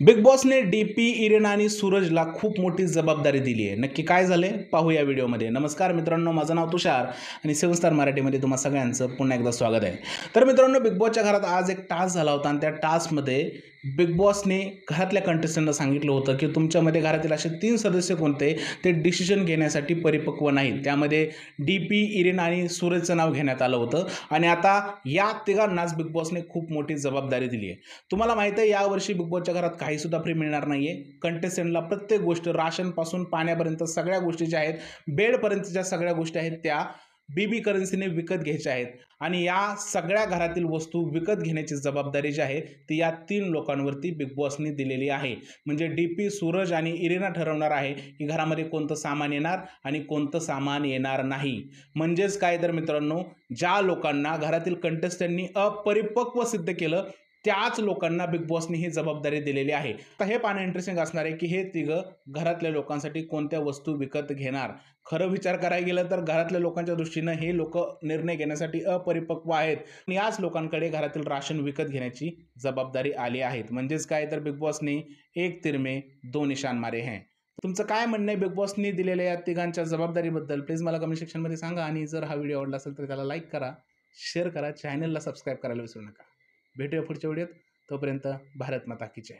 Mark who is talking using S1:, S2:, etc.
S1: Big बॉसने DP, Irena आणि सूरजला खूप मोठी जबाबदारी दिली आहे. नक्की काय झाले पाहू या व्हिडिओमध्ये. नमस्कार मित्रांनो, माझं नाव तुषार आणि 7 स्टार मराठीमध्ये तुम्हा सगळ्यांचं पुन्हा एकदा स्वागत आहे. तर मित्रांनो, बिग बॉसच्या घरात आज एक टास्क झाला होता आणि त्या टास्कमध्ये बिग बॉसने घरातल्या कंटेस्टंटला सांगितलं होतं की तुमच्यामध्ये घरातील असे 3 सदस्य कोणते ते डिसिजन घेण्यासाठी परिपक्व नाहीत. त्यामध्ये डीपी, इरेना आणि सूरजचं नाव घेण्यात आलं होतं आणि आता या तिघांनाच बिग बॉसने खूप मोठी जबाबदारी दिली आहे. तुम्हाला माहिती आहे यावर्षी बिग बॉसच्या घरात काही सुद्धा फ्री मिळणार नाहीये. कंटेस्टंटला प्रत्येक गोष्ट राशनपासून पाण्यापर्यंत सगळ्या गोष्टी ज्या आहेत, बेडपर्यंतच्या सगळ्या गोष्टी आहेत त्या बीबी करन्सीने विकत घ्यायच्या आहेत आणि या सगळ्या घरातील वस्तू विकत घेण्याची जबाबदारी जी आहे ती या 3 लोकांवरती बिग बॉसने दिलेली आहे. म्हणजे डीपी, सूरज आणि इरेना ठरवणार आहे की घरामध्ये कोणतं सामान येणार आणि कोणतं सामान येणार नाही. म्हणजेच काय तर मित्रांनो, ज्या लोकांना घरातील कंटेस्टंटनी अपरिपक्व सिद्ध केलं त्याच लोकांना बिग बॉसने ही जबाबदारी दिलेली आहे. आता हे पाहणं इंटरेस्टिंग असणार आहे की हे तिघं घरातल्या लोकांसाठी कोणत्या वस्तू विकत घेणार. खरं विचार करायला गेलं तर घरातल्या लोकांच्या दृष्टीनं हे लोक निर्णय घेण्यासाठी अपरिपक्व आहेत. याच लोकांकडे घरातील राशन विकत घेण्याची जबाबदारी आली आहे. म्हणजेच काय तर बिग बॉसने एक तीर में दो निशान मारे हैं. तुमचं काय म्हणणं आहे बिग बॉसने दिलेल्या या तिघांच्या जबाबदारीबद्दल प्लीज मला कमेंट सेक्शनमध्ये सांगा. आणि जर हा व्हिडिओ आवडला असेल तर त्याला लाईक करा, शेअर करा, चॅनलला सबस्क्राईब करायला विसरू नका. भेटूया पुढच्या व्हिडिओत. तोपर्यंत भारत माता की जय.